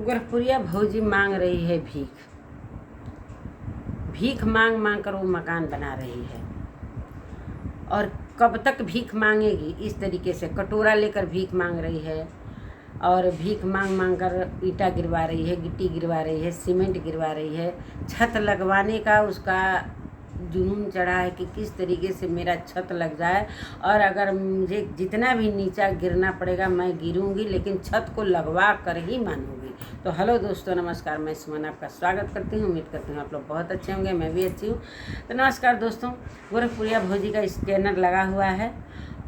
गोरखपुरिया भौजी मांग रही है भीख। भीख मांग मांग कर वो मकान बना रही है। और कब तक भीख मांगेगी? इस तरीके से कटोरा लेकर भीख मांग रही है और भीख मांग मांग कर ईंटा गिरवा रही है, गिट्टी गिरवा रही है, सीमेंट गिरवा रही है। छत लगवाने का उसका जुनून चढ़ा है कि किस तरीके से मेरा छत लग जाए, और अगर मुझे जितना भी नीचा गिरना पड़ेगा मैं गिरूंगी, लेकिन छत को लगवा कर ही मानूंगी। तो हेलो दोस्तों, नमस्कार। मैं सुमन आपका स्वागत करती हूँ। उम्मीद करती हूँ आप लोग बहुत अच्छे होंगे, मैं भी अच्छी हूँ। तो नमस्कार दोस्तों, गोरखपुरिया भौजी का स्कैनर लगा हुआ है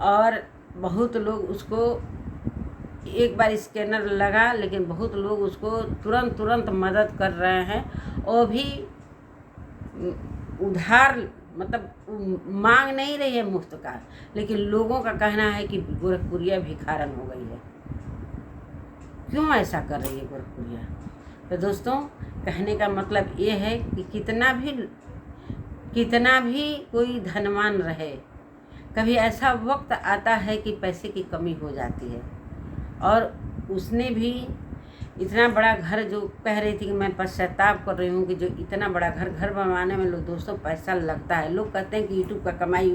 और बहुत लोग उसको एक बार स्कैनर लगा, लेकिन बहुत लोग उसको तुरंत मदद कर रहे हैं। और भी उधार, मतलब मांग नहीं रही है मुफ्त का, लेकिन लोगों का कहना है कि गोरखपुरिया भिखारन हो गई है। क्यों ऐसा कर रही है गोरखपुरिया? तो दोस्तों, कहने का मतलब ये है कि कितना भी कोई धनवान रहे, कभी ऐसा वक्त आता है कि पैसे की कमी हो जाती है। और उसने भी इतना बड़ा घर, जो कह रही थी कि मैं पश्चाताप कर रही हूँ कि जो इतना बड़ा घर बनवाने में लोग दोस्तों पैसा लगता है। लोग कहते हैं कि यूट्यूब का कमाई,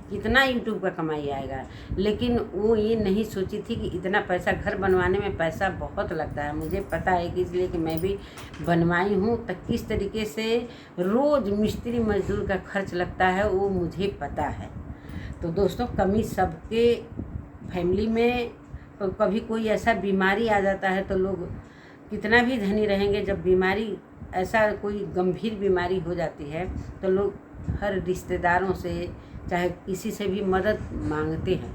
कितना यूट्यूब का कमाई आएगा, लेकिन वो ये नहीं सोची थी कि इतना पैसा घर बनवाने में पैसा बहुत लगता है। मुझे पता है कि इसलिए कि मैं भी बनवाई हूँ, तो किस तरीके से रोज़ मिस्त्री मजदूर का खर्च लगता है वो मुझे पता है। तो दोस्तों, कमी सबके फैमिली में, तो कभी कोई ऐसा बीमारी आ जाता है तो लोग कितना भी धनी रहेंगे, जब बीमारी, ऐसा कोई गंभीर बीमारी हो जाती है तो लोग हर रिश्तेदारों से चाहे किसी से भी मदद मांगते हैं।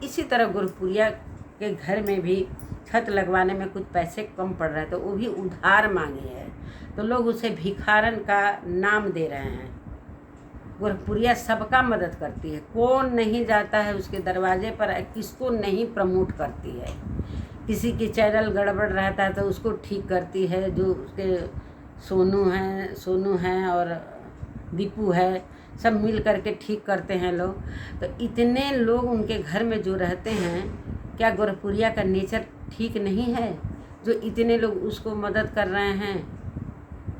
इसी तरह गोरखपुरिया के घर में भी छत लगवाने में कुछ पैसे कम पड़ रहे हैं तो वो भी उधार मांगे हैं, तो लोग उसे भिखारन का नाम दे रहे हैं। गोरखपुरिया सबका मदद करती है, कौन नहीं जाता है उसके दरवाजे पर, किसको नहीं प्रमोट करती है। किसी की चैनल गड़बड़ रहता है तो उसको ठीक करती है। जो उसके सोनू हैं और दीपू है, सब मिल करके ठीक करते हैं लोग। तो इतने लोग उनके घर में जो रहते हैं, क्या गोरखपुरिया का नेचर ठीक नहीं है? जो इतने लोग उसको मदद कर रहे हैं,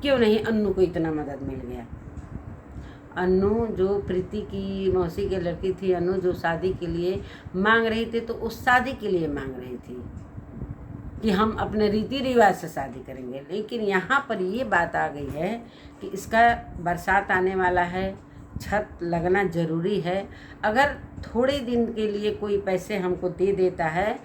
क्यों नहीं अन्नू को इतना मदद मिल गया? अन्नू जो प्रीति की मौसी की लड़की थी, अन्नू जो शादी के लिए मांग रही थी, तो उस शादी के लिए मांग रही थी कि हम अपने रीति रिवाज से शादी करेंगे। लेकिन यहाँ पर ये बात आ गई है कि इसका बरसात आने वाला है, छत लगना ज़रूरी है। अगर थोड़े दिन के लिए कोई पैसे हमको दे देता है,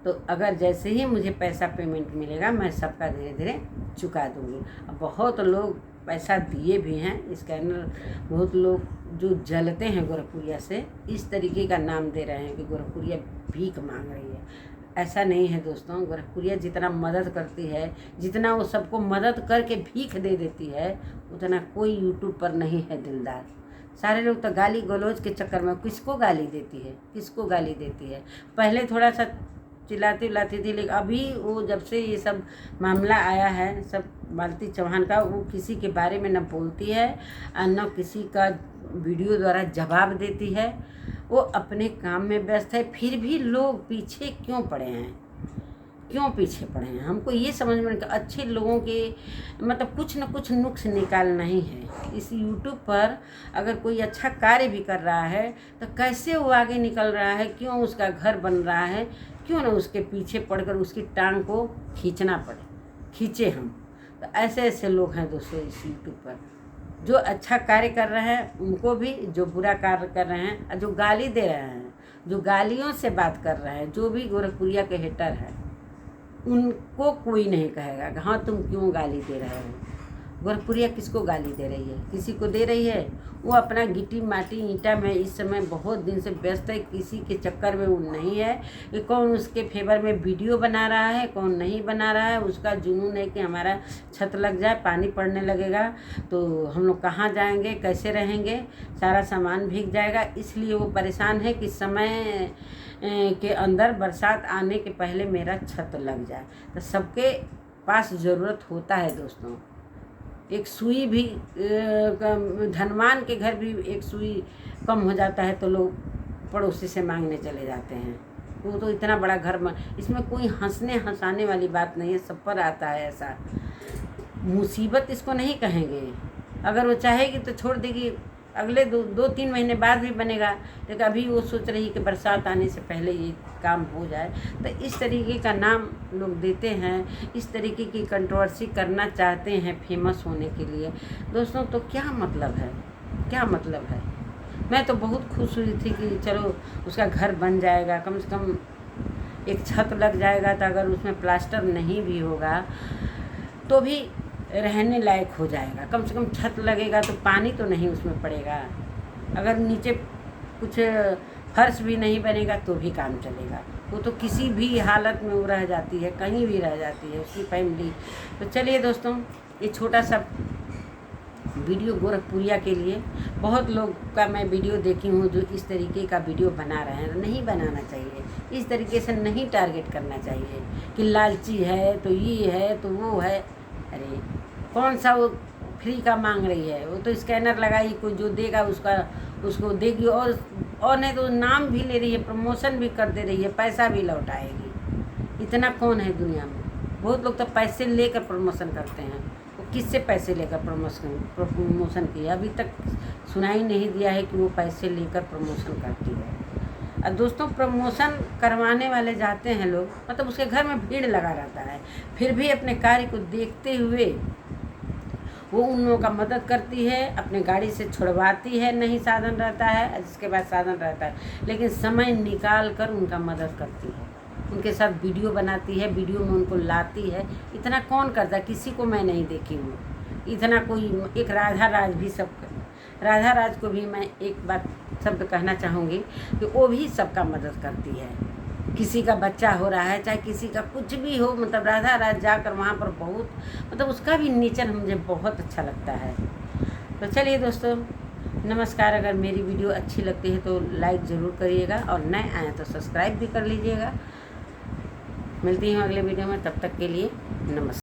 तो अगर जैसे ही मुझे पैसा पेमेंट मिलेगा मैं सबका धीरे धीरे चुका दूँगी। अब बहुत लोग पैसा दिए भी हैं। स्कैनर बहुत लोग जो जलते हैं गोरखपुरिया से, इस तरीके का नाम दे रहे हैं कि गोरखपुरिया भीख मांग रही है। ऐसा नहीं है दोस्तों। गोरखपुरिया जितना मदद करती है, जितना वो सबको मदद करके भीख दे देती है, उतना कोई यूट्यूब पर नहीं है दिलदार। सारे लोग तो गाली गलौज के चक्कर में किसको गाली देती है। पहले थोड़ा सा चिल्लाती थी, लेकिन अभी वो जब से ये सब मामला आया है, सब मालती चौहान का, वो किसी के बारे में न बोलती है और न किसी का वीडियो द्वारा जवाब देती है। वो अपने काम में व्यस्त है। फिर भी लोग पीछे क्यों पड़े हैं? हमको ये समझ में नहीं। अच्छे लोगों के मतलब कुछ न कुछ नुक्स निकालना ही है। इस यूट्यूब पर अगर कोई अच्छा कार्य भी कर रहा है तो कैसे वो आगे निकल रहा है, क्यों उसका घर बन रहा है, क्यों ना उसके पीछे पड़कर उसकी टांग को खींचे हम। तो ऐसे लोग हैं दोस्तों इस यूट्यूब पर, जो अच्छा कार्य कर रहे हैं उनको भी, जो बुरा कार्य कर रहे हैं, जो गाली दे रहे हैं, जो गालियों से बात कर रहे हैं, जो भी गोरखपुरिया के हेटर हैं, उनको कोई नहीं कहेगा कि हाँ तुम क्यों गाली दे रहे हो। गोरखपुरिया किसको गाली दे रही है? किसी को दे रही है? वो अपना गिट्टी माटी ईंटा में इस समय बहुत दिन से व्यस्त है। किसी के चक्कर में वो नहीं है कि कौन उसके फेवर में वीडियो बना रहा है, कौन नहीं बना रहा है। उसका जुनून है कि हमारा छत लग जाए, पानी पड़ने लगेगा तो हम लोग कहाँ जाएंगे, कैसे रहेंगे, सारा सामान भीग जाएगा। इसलिए वो परेशान है कि समय के अंदर बरसात आने के पहले मेरा छत लग जाए। तो सबके पास ज़रूरत होता है दोस्तों। एक सुई भी, धनवान के घर भी एक सुई कम हो जाता है तो लोग पड़ोसी से मांगने चले जाते हैं। वो तो इतना बड़ा घर इसमें कोई हंसने हंसाने वाली बात नहीं है, सब पर आता है ऐसा। मुसीबत इसको नहीं कहेंगे। अगर वो चाहेगी तो छोड़ देगी, अगले 2-3 महीने बाद भी बनेगा, लेकिन अभी वो सोच रही है कि बरसात आने से पहले ये काम हो जाए। तो इस तरीके का नाम लोग देते हैं, इस तरीके की कंट्रोवर्सी करना चाहते हैं फेमस होने के लिए। दोस्तों तो क्या मतलब है, क्या मतलब है? मैं तो बहुत खुश हुई थी कि चलो उसका घर बन जाएगा, कम से कम एक छत लग जाएगा, तो अगर उसमें प्लास्टर नहीं भी होगा तो भी रहने लायक हो जाएगा। कम से कम छत लगेगा तो पानी तो नहीं उसमें पड़ेगा। अगर नीचे कुछ फर्श भी नहीं बनेगा तो भी काम चलेगा। वो तो किसी भी हालत में वो रह जाती है, कहीं भी रह जाती है उसकी फैमिली। तो चलिए दोस्तों, ये छोटा सा वीडियो गोरखपुरिया के लिए, बहुत लोग का मैं वीडियो देखी हूँ जो इस तरीके का वीडियो बना रहे हैं। नहीं बनाना चाहिए, इस तरीके से नहीं टारगेट करना चाहिए कि लालची है तो ये है तो वो है। अरे कौन सा वो फ्री का मांग रही है? वो तो स्कैनर लगाई, कोई जो देगा उसको देगी, और नहीं तो नाम भी ले रही है, प्रमोशन भी कर दे रही है, पैसा भी लौटाएगी। इतना कौन है दुनिया में? बहुत लोग तो पैसे लेकर प्रमोशन करते हैं। वो किससे पैसे लेकर प्रमोशन किया? अभी तक सुनाई नहीं दिया है कि वो पैसे लेकर प्रमोशन करती है। और दोस्तों प्रमोशन करवाने वाले जाते हैं लोग, मतलब उसके घर में भीड़ लगा रहता है, फिर भी अपने कार्य को देखते हुए वो उन लोगों का मदद करती है, अपने गाड़ी से छुड़वाती है, नहीं साधन रहता है, जिसके बाद साधन रहता है, लेकिन समय निकाल कर उनका मदद करती है, उनके साथ वीडियो बनाती है, वीडियो में उनको लाती है। इतना कौन करता है? किसी को मैं नहीं देखी हूँ इतना कोई। एक राधा राज भी सब, राधा राज को भी मैं एक बात शब्द कहना चाहूँगी कि वो भी सबका मदद करती है। किसी का बच्चा हो रहा है, चाहे किसी का कुछ भी हो, मतलब राधा राज जाकर वहाँ पर बहुत, मतलब उसका भी नेचर मुझे बहुत अच्छा लगता है। तो चलिए दोस्तों, नमस्कार। अगर मेरी वीडियो अच्छी लगती है तो लाइक ज़रूर करिएगा, और नए आए तो सब्सक्राइब भी कर लीजिएगा। मिलती हूँ अगले वीडियो में, तब तक के लिए नमस्कार।